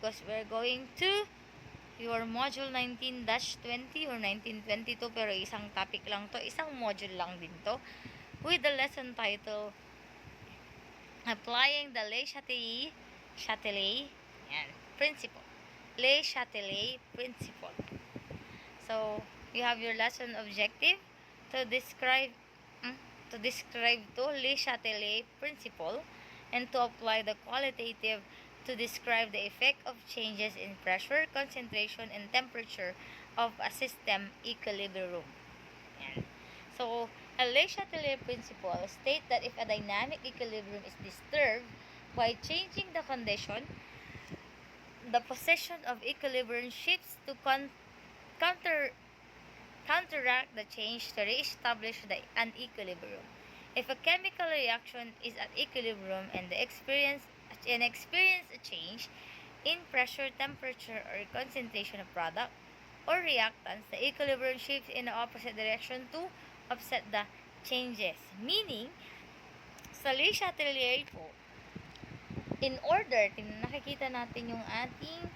because we're going to your module 19-20 or 1922, pero isang topic lang to, isang module lang din to, with the lesson title Applying the Le Chatelet Principle. Le Chatelet Principle. So, you have your lesson objective to describe to Le Chatelet Principle and to apply the qualitative to describe the effect of changes in pressure, concentration, and temperature of a system equilibrium. Yan. So, a Le Chatelet principle states that if a dynamic equilibrium is disturbed by changing the condition, the position of equilibrium shifts to counteract the change to re-establish an equilibrium. If a chemical reaction is at equilibrium and experience a change in pressure, temperature, or concentration of product or reactants, the equilibrium shifts in the opposite direction to offset the changes. Meaning, sa Le Chatelet po, in order, nakikita natin yung ating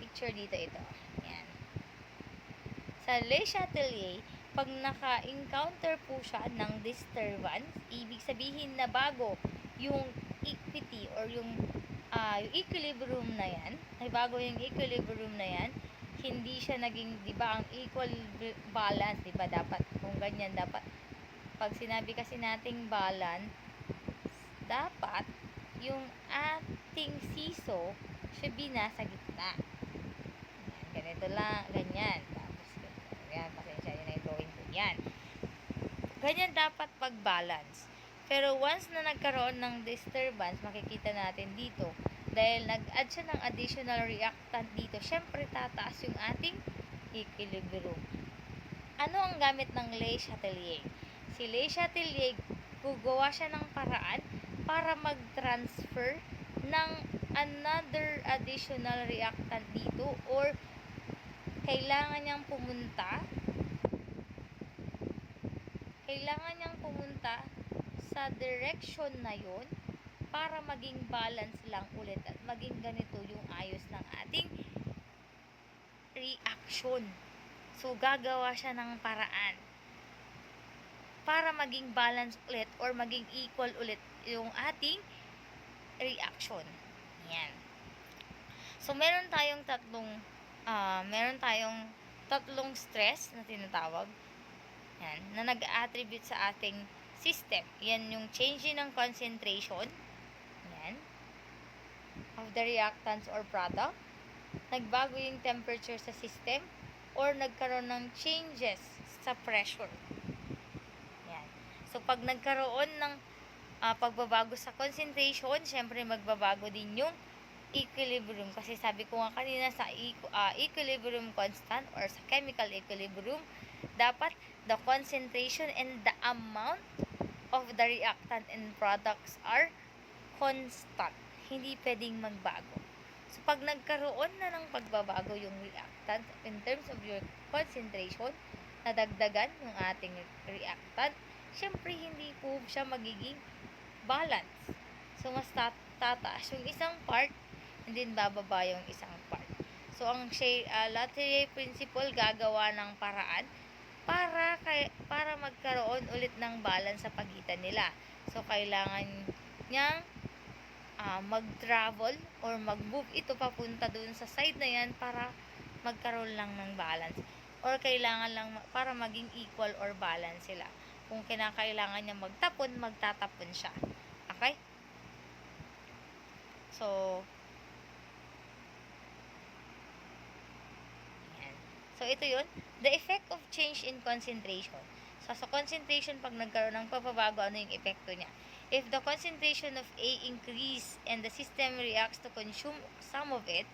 picture dito, ito. Yan. Sa Le Chatelet, pag naka-encounter po siya ng disturbance, ibig sabihin na bago yung equity or yung equilibrium na yan, ay bago yung equilibrium na yan, hindi siya naging, di ba, ang equal balance, di ba, dapat, kung ganyan, dapat, pag sinabi kasi nating balance, dapat, yung ating siso, should be nasa gitna. Yan, ganito lang, ganyan. Tapos, yan, pasensya yun na drawing po yan. Ganyan dapat pag-balance. Pero once na nagkaroon ng disturbance, makikita natin dito, dahil nag-add siya ng additional reactant dito, syempre tataas yung ating equilibrium. Ano ang gamit ng Le Chatelet? Si Le Chatelet, gugawa siya ng paraan para mag-transfer ng another additional reactant dito, or kailangan niyang pumunta sa direction na yun para maging balance lang ulit at maging ganito yung ayos ng ating reaction. So, gagawa siya ng paraan para maging balance ulit or maging equal ulit yung ating reaction. Yan. So, meron tayong tatlong stress na tinatawag. Yan, na nag-attribute sa ating system. Yan yung change ng concentration. Yan. Of the reactants or product. Nagbago yung temperature sa system or nagkaroon ng changes sa pressure. Yan. So, pag nagkaroon ng pagbabago sa concentration, syempre magbabago din yung equilibrium. Kasi sabi ko nga kanina sa equilibrium constant or sa chemical equilibrium, dapat the concentration and the amount of the reactant and products are constant. Hindi pwedeng magbago. So, pag nagkaroon na ng pagbabago yung reactant in terms of your concentration, nadagdagan yung ating reactant, syempre hindi po siya magiging balance. So, mas tataas yung isang part and then bababa yung isang part. So, ang Chatelet principle gagawa ng paraan para magkaroon ulit ng balance sa pagitan nila. So, kailangan niyang mag-travel or mag-move ito papunta dun sa side na yan para magkaroon lang ng balance. Or kailangan lang para maging equal or balance sila. Kung kinakailangan niya magtapon, magtatapon siya. Okay? So, yan. So, ito yun. The effect of change in concentration. So, sa concentration, pag nagkaroon ng pagbabago, ano yung epekto niya? If the concentration of A increase and the system reacts to consume some of it,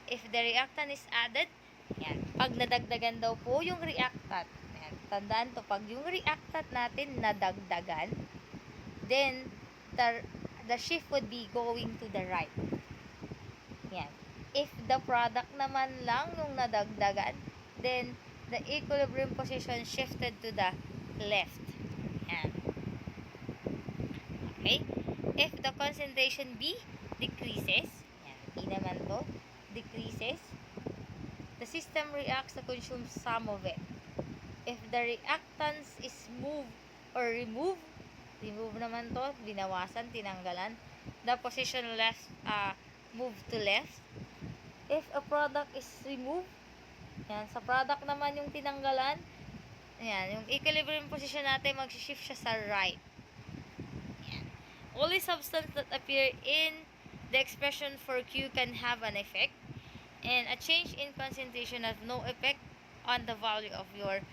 if the reactant is added, yan. Pag nadagdagan daw po yung reactant, yan. Tandaan to, pag yung reactant natin nadagdagan, then the shift would be going to the right. Yan. If the product naman lang yung nadagdagan, then the equilibrium position shifted to the left. Yan. Okay? If the concentration B decreases, yan, B naman decreases, the system reacts to consume some of it. If the reactants is moved or removed naman to, binawasan, tinanggalan, the position left, move to left. If a product is removed, yan, sa product naman yung tinanggalan, yan, yung equilibrium position natin, mag-shift siya sa right. Yan. Only substance that appear in the expression for Q can have an effect, and a change in concentration has no effect on the value of your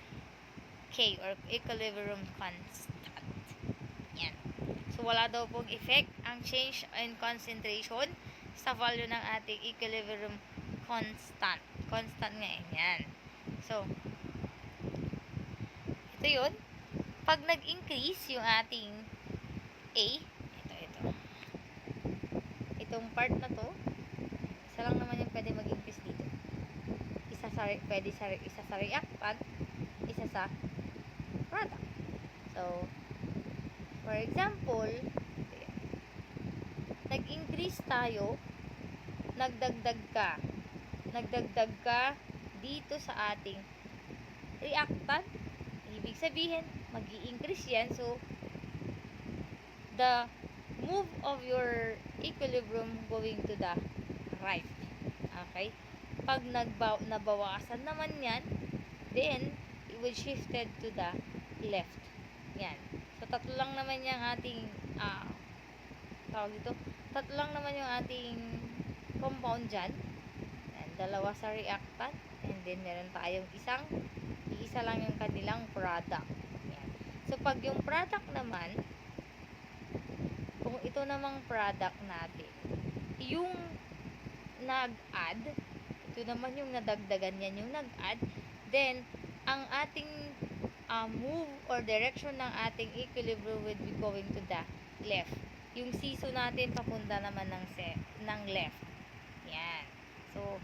K or equilibrium constant. Yan. So, wala daw pong effect ang change in concentration sa value ng ating equilibrium constant. Constant nga eh. Yan. So, ito yun. Pag nag-increase yung ating A, ito. Itong part na to, isa lang naman yung pwede mag-increase dito. Isa sa reactant, isa sa product. So, for example, nag-increase tayo, nagdagdag ka dito sa ating reactant, ibig sabihin, mag-i-increase yan. So, the move of your equilibrium going to the right. Okay? Pag nabawasan naman yan, then, it will shifted to the left. Yan. So, tatlo lang naman yung ating, tatlo lang naman yung ating compound dyan. Yan. Dalawa sa reactant. And then, meron tayong isa lang yung kanilang product. Yan. So, pag yung product naman, kung ito namang product natin, yung nag-add, ito naman yung nadagdagan yan, yung nag-add, then, ang ating move or direction ng ating equilibrium will be going to the left. Yung siso natin papunta naman ng left. Yan. So,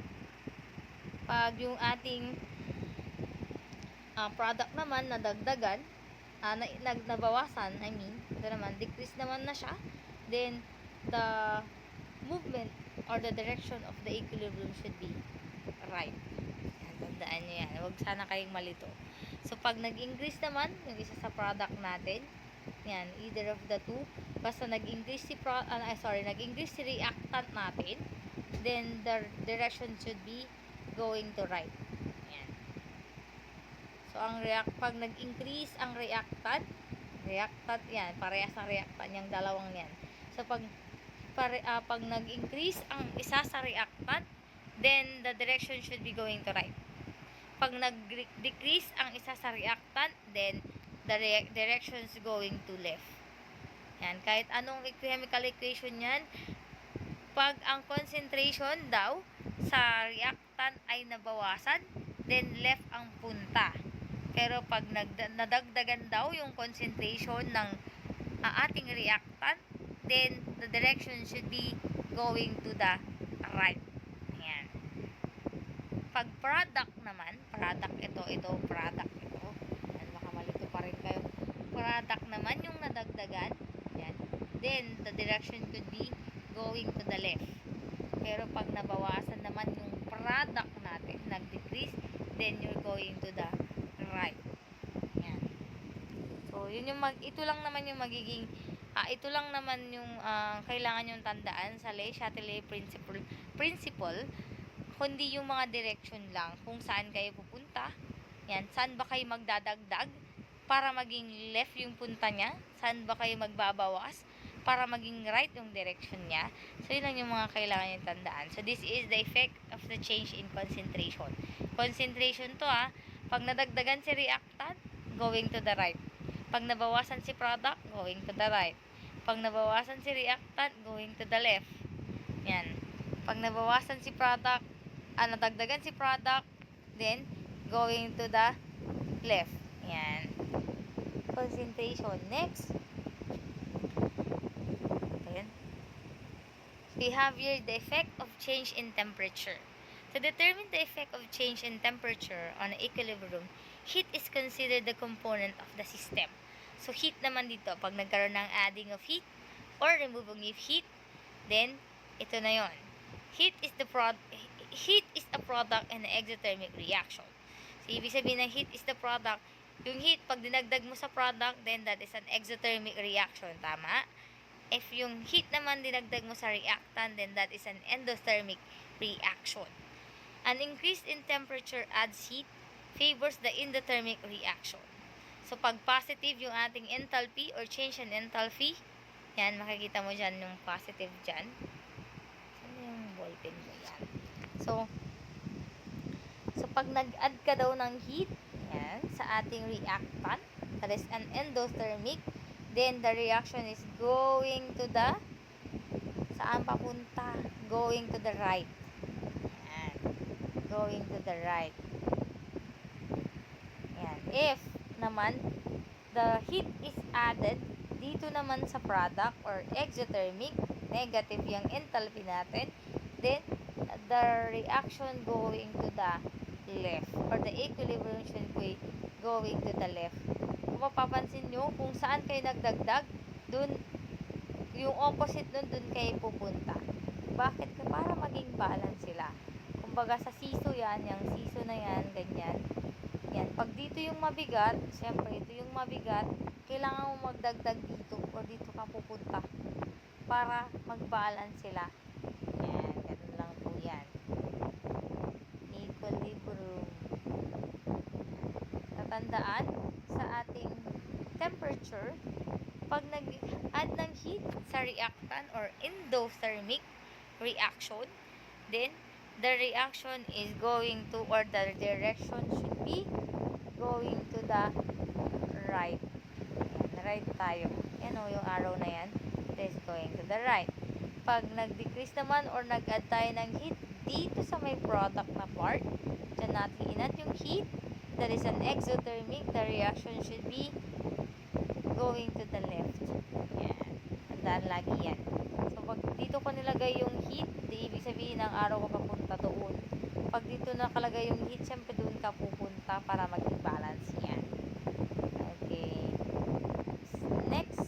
pag yung ating product naman nadagdagan, nabawasan, ito naman, decrease naman na siya, then, the movement or the direction of the equilibrium should be right. Yan, tandaan nyo yan. Huwag sana kayong malito. So, pag nag-increase naman, yung isa sa product natin, yan, either of the two, basta nag-increase nag-increase si reactant natin, then the direction should be going to right. Yan. So, pag nag-increase ang reactant, yan, parehas ang reactant yung dalawang yan. So, pag nag-increase ang isa sa reactant, then the direction should be going to right. Pag nag-decrease ang isa sa reactant, then the direction is going to left. Yan, kahit anong chemical equation yan, pag ang concentration daw sa reactant ay nabawasan, then left ang punta. Pero pag nadagdagan daw yung concentration ng ating reactant, then the direction should be going to the right. Ayan. Pag product naman, product ito. Ayan, baka malito pa rin kayo. Product naman yung nadagdagan, ayan, then the direction could be going to the left. Pero pag nabawasan naman yung product natin, nag-decrease, then you're going to the right. Ayan. So, yun yung ito lang naman yung magiging ito lang naman yung kailangan yung tandaan sa Le Chatelier principle, kundi yung mga direction lang kung saan kayo pupunta. Yan, saan ba kayo magdadagdag para maging left yung punta niya? Saan ba kayo magbabawas para maging right yung direction niya? So, yun lang yung mga kailangan yung tandaan. So, this is the effect of the change in concentration. Concentration to pag nadagdagan si reactant, going to the right. Pag nabawasan si product, going to the right. Pag nabawasan si reactant, going to the left. Yan. Pag nabawasan si product, nadagdagan si product, then, going to the left. Yan. Concentration. Next. Ayan. We have here the effect of change in temperature. To determine the effect of change in temperature on equilibrium, heat is considered the component of the system. So, heat naman dito, pag nagkaroon ng adding of heat or removing of heat, then, ito na yon. heat is a product and an exothermic reaction. So, ibig sabihin ng heat is the product. Yung heat, pag dinagdag mo sa product, then that is an exothermic reaction. Tama? If yung heat naman dinagdag mo sa reactant, then that is an endothermic reaction. An increase in temperature adds heat, favors the endothermic reaction. So, pag positive yung ating enthalpy or change in enthalpy, yan, makikita mo dyan yung positive dyan. Saan yung ballpen mo yan? So, pag nag-add ka daw ng heat, yan, sa ating reactant, that is an endothermic, then the reaction is going to the, saan papunta? Going to the right. Yan, going to the right. Yan, if naman, the heat is added dito naman sa product or exothermic, negative yung enthalpy natin, then the reaction going to the left or the equilibrium should be going to the left. Kung mapapansin nyo, kung saan kayo nagdagdag, dun, yung opposite dun kayo pupunta. Bakit? Para maging balance sila. Kumbaga sa siso yan, yung siso na yan, ganyan. Yan, pag dito yung mabigat, siyempre ito yung mabigat, kailangan mo magdagdag dito o dito ka pupunta para mag-balance sila. Yan, ganun lang po yan. Equilibrium. Tatandaan, sa ating temperature, pag nag-add ng heat sa reactant or endothermic reaction, then the reaction is going to, or the direction should be going to the right. Ayan, right tayo. Yan o, yung arrow na yan. It is going to the right. Pag nag-decrease naman or nag-add tayo ng heat dito sa may product na part, dyan natin inat yung heat, that is an exothermic, the reaction should be going to the left. Yan. Tandaan lagi yan. So, pag dito ko nilagay yung heat, di ibig sabihin ang araw ko papunta doon. Pag dito nakalagay yung heat, syempre doon ka pupunta para maging balance yan. Okay. Next.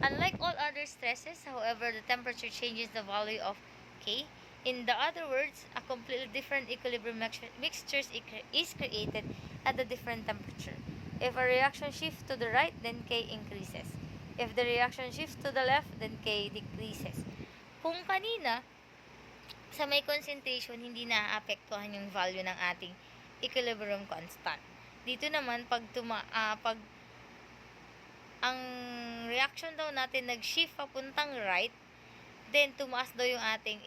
Unlike all other stresses, however, the temperature changes the value of K. In the other words, a completely different equilibrium mixture is created at a different temperature. If a reaction shifts to the right, then K increases. If the reaction shifts to the left, then K decreases. Kung kanina, sa may concentration, hindi naapektuhan yung value ng ating equilibrium constant. Dito naman, pag ang reaction daw natin nag-shift papuntang right, then tumaas daw yung ating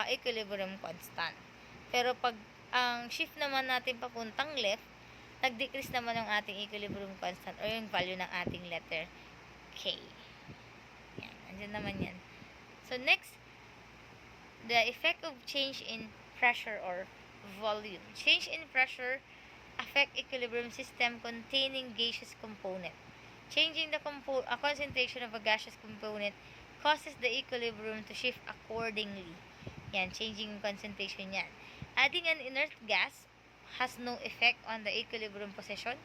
equilibrium constant. Pero pag ang shift naman natin papuntang left, nag-decrease naman yung ating equilibrium constant or yung value ng ating letter K. Yan, andyan naman yan. So, next, the effect of change in pressure or volume. Change in pressure affect equilibrium system containing gaseous component. Changing the concentration of a gaseous component causes the equilibrium to shift accordingly. Yan, changing concentration yan. Adding an inert gas has no effect on the equilibrium position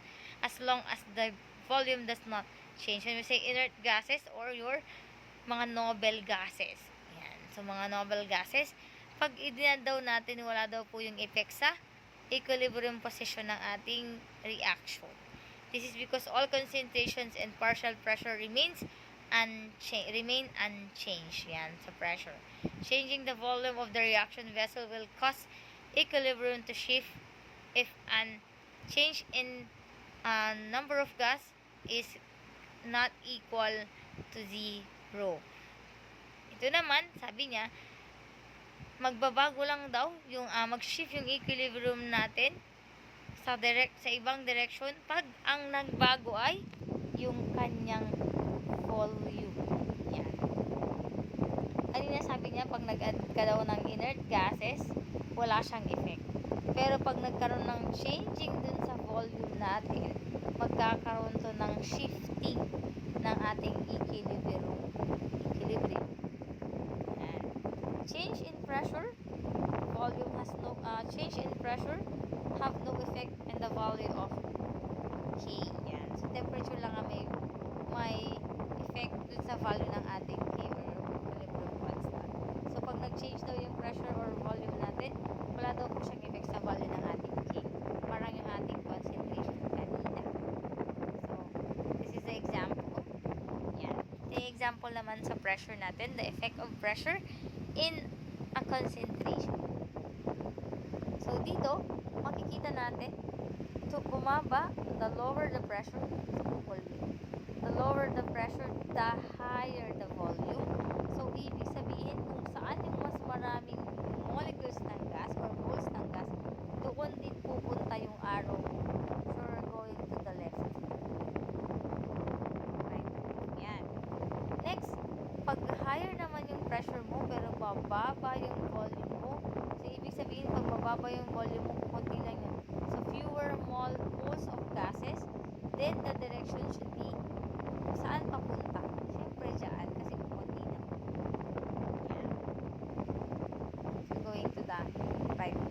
as long as the volume does not change. When we say inert gases or your mga noble gases. Yan. So, mga noble gases, pag idinad daw natin, wala daw po yung effect sa equilibrium position ng ating reaction. This is because all concentrations and partial pressure remain unchanged. Yan, sa pressure. Changing the volume of the reaction vessel will cause equilibrium to shift if an change in number of gas is not equal to 0. Ito naman, sabi niya, magbabago lang daw yung mag-shift yung equilibrium natin sa ibang direction pag ang nagbago ay yung kanyang volume. Yan. Kanina sabi niya, pag nag-add ka daw ng inert gases, wala siyang effect. Pero pag nagkaroon ng changing dun sa volume natin, magkakaroon to ng shifting ng ating equilibrium. Yan. Change in pressure, volume has no change in pressure have no effect in the value of K. Yan. So, temperature lang ang may effect dun sa value ng ating K or equilibrium constant. So, pag nag-change daw yung pressure or example naman sa pressure natin, the effect of pressure in a concentration. So, dito, makikita natin, to bumaba, the lower the pressure, the lower the pressure, the higher the volume. So, ibig sabihin, kung saan yung mas maraming molecules ng gas or moles ng gas, doon din pupunta yung arrow. So, we're going to the left. Right. Yan. Next, pag higher naman yung pressure mo, pero bababa yung volume mo, so, ibig sabihin, pag bababa yung volume mo, konti lang yun. So, fewer moles of gases, then the direction should be saan papunta? Siyempre dyan, kasi kukunti na. Yan. So, going to the right. Yan.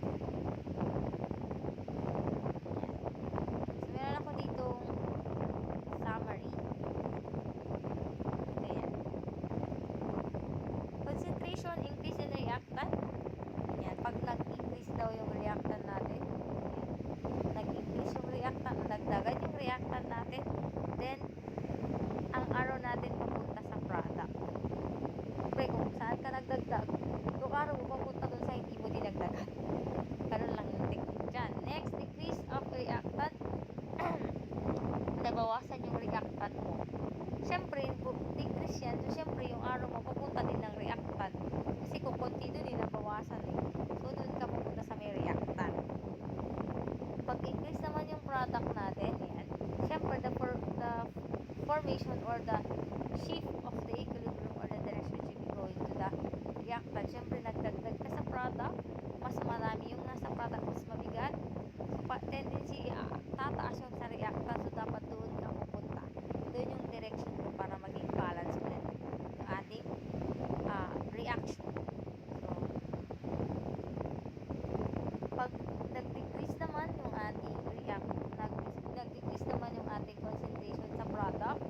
So, meron ako ditong summary. Ito yan. Concentration, increase in reactant. Yan. Pag nag-increase daw yung reactant natin, nag-increase yung reactant, nadagdagan yung reactant natin, then ang arrow natin papunta sa product. Siyempre, kung saan ka nagdagdag, yung arrow mo papunta dun sa hindi mo dinagdagan. Ganun lang yung technique dyan. Next, decrease of reactant. Nabawasan yung reactant mo. Siyempre, decrease yan. So, siyempre, yung arrow mo papunta din ng reactant. Kasi kung konti dun, nabawasan eh. So, dun ka papunta sa may reactant. Pag increase naman yung product natin, yan. Siyempre, the formation or the shift of the equilibrium or the direction should be going to the reactant. Siyempre, nagdagdag ka sa product, mas marami yung nasa product, mas mabigat. So, tendency, tataas yung sa reactant, so dapat doon ka pupunta. Doon yung direction mo para maging balance ulit yung ating reaction. So, pag nag-decrease naman yung ating nag-decrease naman yung ating concentration sa product,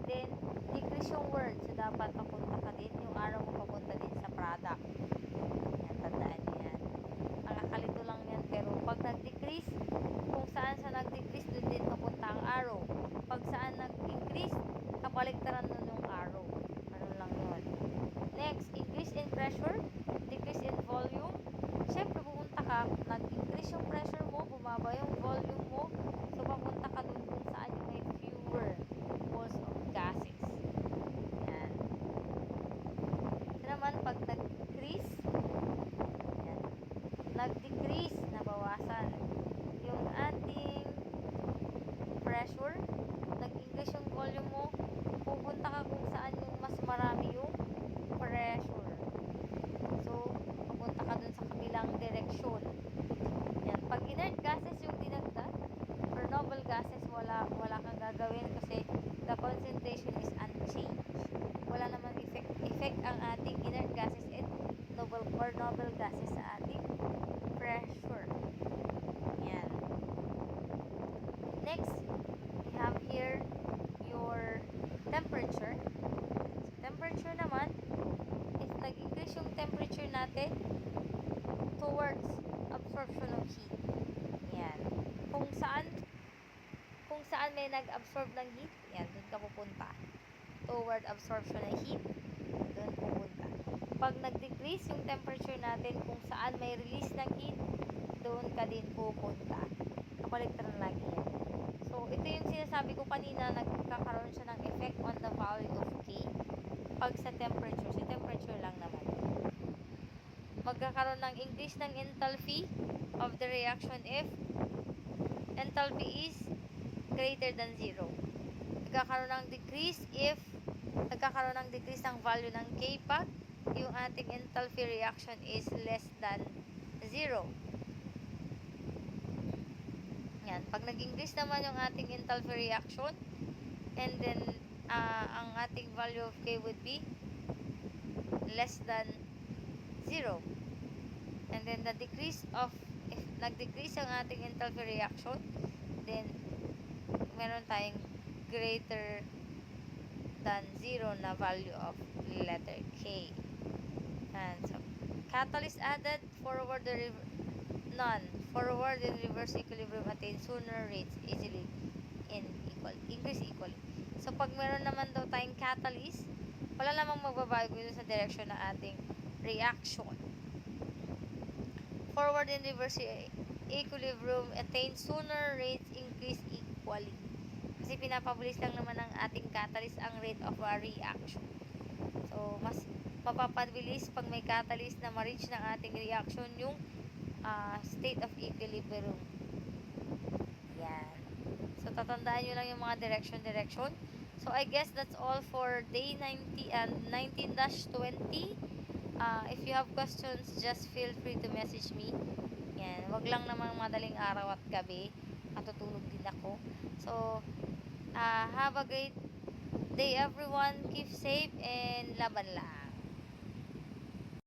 then decrease yung word, so dapat papunta ka din, yung arrow mo papunta din sa product. Yan, tandaan nyo yan. Nakakalito lang yan, pero pag nag-decrease, kung saan sa nag-decrease, doon din papunta ang arrow. Pag saan nag-increase, kabaliktaran nun yung arrow. Ano lang yun. Next, increase in pressure, decrease in volume. Siyempre, pupunta ka, nag-increase yung pressure mo, bumaba yung volume mo, so papunta ka dun kung saan yung may fewer moles of gases. Yan. Ito naman, pag nag-decrease, yan, nag-decrease, nabawasan yung ating pressure, nag-increase yung volume mo, pupunta ka kung saan yung mas marami yung pressure. So, pupunta ka dun sa kabilang direksyon. Yan. Pag inert gases yung dinagdag, for noble gases, wala kang gagawin kasi the concentration is unchanged. Wala naman effect ang ating inert gases and noble gases sa ating pressure. Yan. Next, we have here your temperature. So, temperature naman, if nag-increase yung temperature natin towards absorption of heat. Yan. Kung saan may nag-absorb ng heat, yan, doon ka pupunta. Toward absorption ng heat, doon pupunta. Pag nag-decrease yung temperature natin, kung saan may release ng heat, doon ka din pupunta. Kapaligtaran lagi yan. So, ito yung sinasabi ko kanina, nagkakaroon siya ng effect on the value of K. Pag sa temperature lang naman. Magkakaroon ng increase ng enthalpy of the reaction if enthalpy is greater than 0. Nagkakaroon ng decrease if nagkakaroon ng decrease ng value ng K pag yung ating enthalpy reaction is less than 0. Yan. Pag nag-increase naman yung ating enthalpy reaction, and then ang ating value of K would be less than 0. And then the decrease of, if nag-decrease ang ating enthalpy reaction, then meron tayong greater than 0 na value of letter K. And so, catalyst added, forward forward and reverse equilibrium attain sooner rates easily increase equally. So, pag meron naman daw tayong catalyst, wala namang magbabago dito sa direction ng ating reaction. Forward and reverse equilibrium attain sooner, rates increase equally. Kasi pinapabilis lang naman ng ating catalyst ang rate of a reaction. So, mas mapapabilis pag may catalyst na ma-reach ng ating reaction yung state of equilibrium. Yan. So, tatandaan nyo lang yung mga direction. So, I guess that's all for day 90 and 19-20. If you have questions, just feel free to message me. Yan. Wag lang naman madaling araw at gabi. Matutulog din ako. So, have a great day everyone. Keep safe and laban lang.